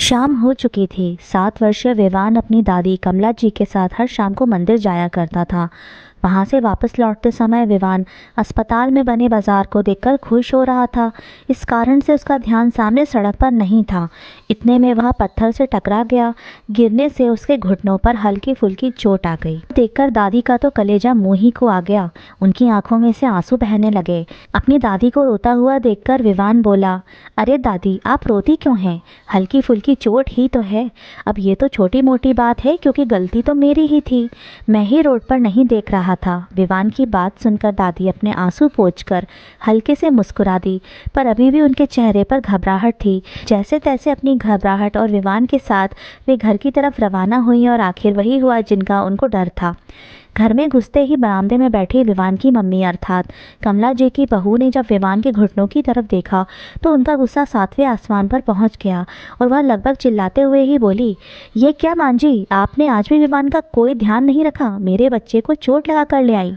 शाम हो चुकी थी। 7 वर्षीय विवान अपनी दादी कमला जी के साथ हर शाम को मंदिर जाया करता था। वहाँ से वापस लौटते समय विवान अस्पताल में बने बाजार को देखकर खुश हो रहा था। इस कारण से उसका ध्यान सामने सड़क पर नहीं था। इतने में वह पत्थर से टकरा गया। गिरने से उसके घुटनों पर हल्की फुल्की चोट आ गई। देखकर दादी का तो कलेजा मुंह ही को आ गया। उनकी आंखों में से आंसू बहने लगे। अपनी दादी को रोता हुआ देखकर विवान बोला, अरे दादी, आप रोती क्यों हैं? हल्की फुल्की चोट ही तो है। अब ये तो छोटी मोटी बात है, क्योंकि गलती तो मेरी ही थी। मैं ही रोड पर नहीं देख रहा था। विवान की बात सुनकर दादी अपने आंसू पोंछकर हल्के से मुस्कुरा दी, पर अभी भी उनके चेहरे पर घबराहट थी। जैसे तैसे अपनी घबराहट और विवान के साथ वे घर की तरफ रवाना हुई और आखिर वही हुआ जिनका उनको डर था। घर में घुसते ही बरामदे में बैठी विवान की मम्मी अर्थात कमला जी की बहू ने जब विवान के घुटनों की तरफ देखा तो उनका गुस्सा 7वें आसमान पर पहुंच गया और वह लगभग चिल्लाते हुए ही बोली, ये क्या मां जी, आपने आज भी विवान का कोई ध्यान नहीं रखा। मेरे बच्चे को चोट लगा कर ले आई।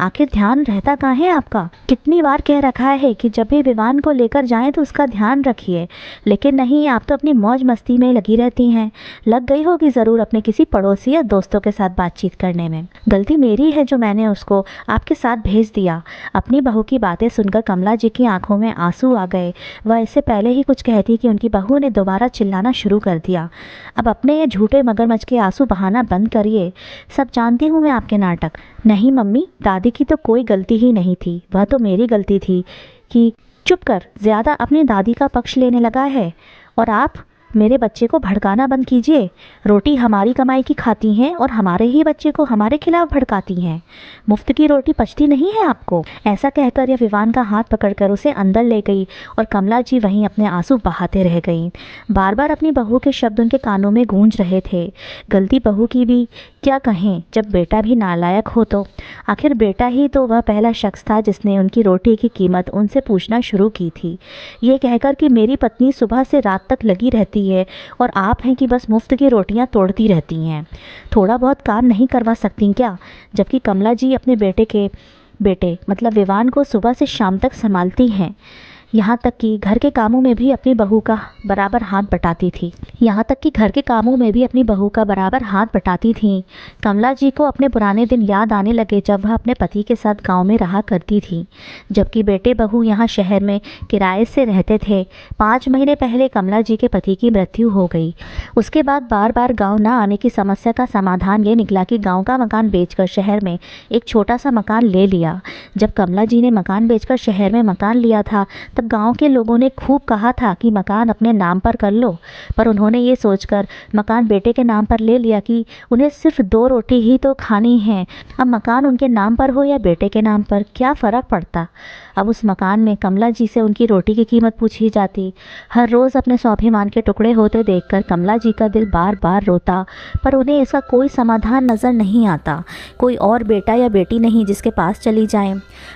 आखिर ध्यान रहता कहाँ है आपका? कितनी बार कह रखा है कि जब भी विवान को लेकर जाएं तो उसका ध्यान रखिए, लेकिन नहीं, आप तो अपनी मौज मस्ती में लगी रहती हैं। लग गई होगी ज़रूर अपने किसी पड़ोसी या दोस्तों के साथ बातचीत करने में। गलती मेरी है जो मैंने उसको आपके साथ भेज दिया। अपनी बहू की बातें सुनकर कमला जी की आंखों में आंसू आ गए। वह इससे पहले ही कुछ कहती कि उनकी बहू ने दोबारा चिल्लाना शुरू कर दिया। अब अपने ये झूठे मगरमच्छ के आंसू बहाना बंद करिए। सब जानती हूँ मैं आपके नाटक। नहीं मम्मी, दादी की तो कोई गलती ही नहीं थी। वह तो मेरी गलती थी कि चुप कर, ज़्यादा अपनी दादी का पक्ष लेने लगा है। और आप मेरे बच्चे को भड़काना बंद कीजिए। रोटी हमारी कमाई की खाती हैं और हमारे ही बच्चे को हमारे खिलाफ भड़काती हैं। मुफ्त की रोटी पचती नहीं है आपको? ऐसा कहकर यह विवान का हाथ पकड़कर उसे अंदर ले गई और कमला जी वहीं अपने आंसू बहाते रह गईं। बार बार अपनी बहू के शब्द उनके कानों में गूंज रहे थे। गलती बहू की भी क्या कहें, जब बेटा भी नालायक हो तो। आखिर बेटा ही तो वह पहला शख्स था जिसने उनकी रोटी की कीमत उनसे पूछना शुरू की थी। ये कहकर कि मेरी पत्नी सुबह से रात तक लगी रहती है और आप हैं कि बस मुफ्त की रोटियां तोड़ती रहती हैं। थोड़ा बहुत काम नहीं करवा सकती क्या? जबकि कमला जी अपने बेटे मतलब विवान को सुबह से शाम तक संभालती हैं। यहाँ तक कि घर के कामों में भी अपनी बहू का बराबर हाथ बटाती थी। कमला जी को अपने पुराने दिन याद आने लगे जब वह अपने पति के साथ गांव में रहा करती थी, जबकि बेटे बहू यहाँ शहर में किराए से रहते थे। 5 महीने पहले कमला जी के पति की मृत्यु हो गई। उसके बाद बार बार गाँव न आने की समस्या का समाधान ये निकला कि गाँव का मकान बेचकर शहर में एक छोटा सा मकान ले लिया। जब कमला जी ने मकान बेचकर शहर में मकान लिया था तब गांव के लोगों ने खूब कहा था कि मकान अपने नाम पर कर लो, पर उन्होंने ये सोचकर मकान बेटे के नाम पर ले लिया कि उन्हें सिर्फ 2 रोटी ही तो खानी है। अब मकान उनके नाम पर हो या बेटे के नाम पर, क्या फ़र्क पड़ता। अब उस मकान में कमला जी से उनकी रोटी की कीमत पूछी जाती। हर रोज़ अपने स्वाभिमान के टुकड़े होते देखकर कमला जी का दिल बार बार रोता, पर उन्हें इसका कोई समाधान नज़र नहीं आता। कोई और बेटा या बेटी नहीं जिसके पास चली जाएं।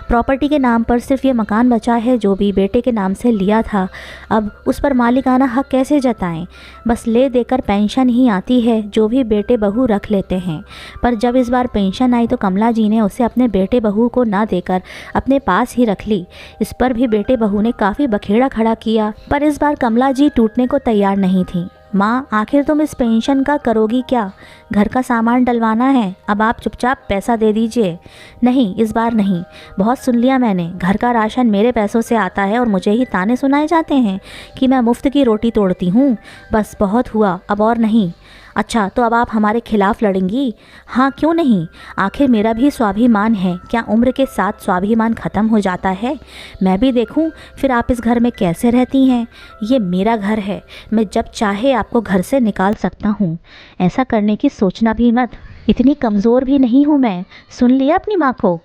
प्रॉपर्टी के नाम पर सिर्फ ये मकान बचा है जो भी बेटे के नाम से लिया था। अब उस पर मालिकाना हक कैसे जताएं? बस ले देकर पेंशन ही आती है जो भी बेटे बहू रख लेते हैं। पर जब इस बार पेंशन आई तो कमला जी ने उसे अपने बेटे बहू को ना देकर अपने पास ही रख ली। इस पर भी बेटे बहू ने काफ़ी बखेड़ा खड़ा किया, पर इस बार कमला जी टूटने को तैयार नहीं थी। माँ, आखिर तुम इस पेंशन का करोगी क्या? घर का सामान डलवाना है, अब आप चुपचाप पैसा दे दीजिए। नहीं, इस बार नहीं। बहुत सुन लिया मैंने। घर का राशन मेरे पैसों से आता है और मुझे ही ताने सुनाए जाते हैं कि मैं मुफ्त की रोटी तोड़ती हूँ। बस बहुत हुआ, अब और नहीं। अच्छा, तो अब आप हमारे खिलाफ लड़ेंगी? हाँ, क्यों नहीं। आखिर मेरा भी स्वाभिमान है। क्या उम्र के साथ स्वाभिमान ख़त्म हो जाता है? मैं भी देखूं फिर आप इस घर में कैसे रहती हैं। ये मेरा घर है, मैं जब चाहे आपको घर से निकाल सकता हूँ। ऐसा करने की सोचना भी मत। इतनी कमज़ोर भी नहीं हूँ मैं। सुन लिया अपनी माँ को?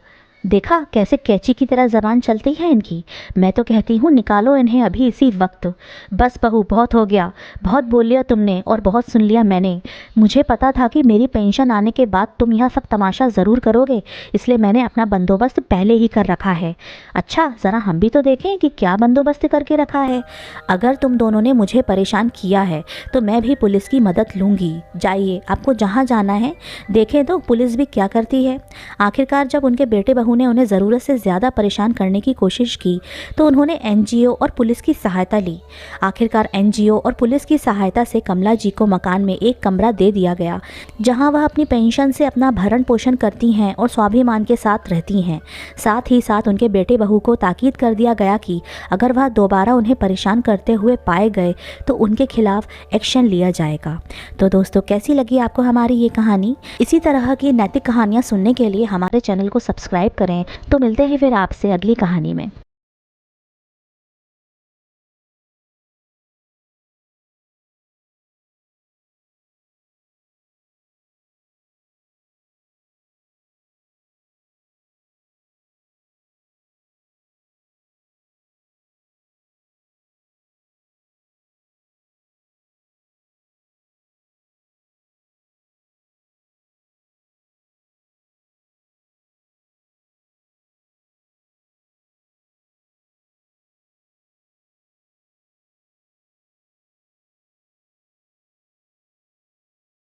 देखा कैसे कैंची की तरह ज़बान चलती है इनकी। मैं तो कहती हूँ निकालो इन्हें अभी इसी वक्त। बस बहू, बहुत हो गया। बहुत बोल लिया तुमने और बहुत सुन लिया मैंने। मुझे पता था कि मेरी पेंशन आने के बाद तुम यह सब तमाशा ज़रूर करोगे, इसलिए मैंने अपना बंदोबस्त पहले ही कर रखा है। अच्छा, ज़रा हम भी तो देखें कि क्या बंदोबस्त करके रखा है। अगर तुम दोनों ने मुझे परेशान किया है तो मैं भी पुलिस की मदद लूँगी। जाइए, आपको जहाँ जाना है। देखें तो पुलिस भी क्या करती है। आखिरकार जब उनके बेटे बहू बहू ने उन्हें ज़रूरत से ज़्यादा परेशान करने की कोशिश की तो उन्होंने एनजीओ और पुलिस की सहायता ली। आखिरकार एनजीओ और पुलिस की सहायता से कमला जी को मकान में एक कमरा दे दिया गया, जहां वह अपनी पेंशन से अपना भरण पोषण करती हैं और स्वाभिमान के साथ रहती हैं। साथ ही साथ उनके बेटे बहू को ताकीद कर दिया गया कि अगर वह दोबारा उन्हें परेशान करते हुए पाए गए तो उनके खिलाफ एक्शन लिया जाएगा। तो दोस्तों, कैसी लगी आपको हमारी ये कहानी? इसी तरह की नैतिक कहानियाँ सुनने के लिए हमारे चैनल को सब्सक्राइब करें। तो मिलते हैं फिर आपसे अगली कहानी में।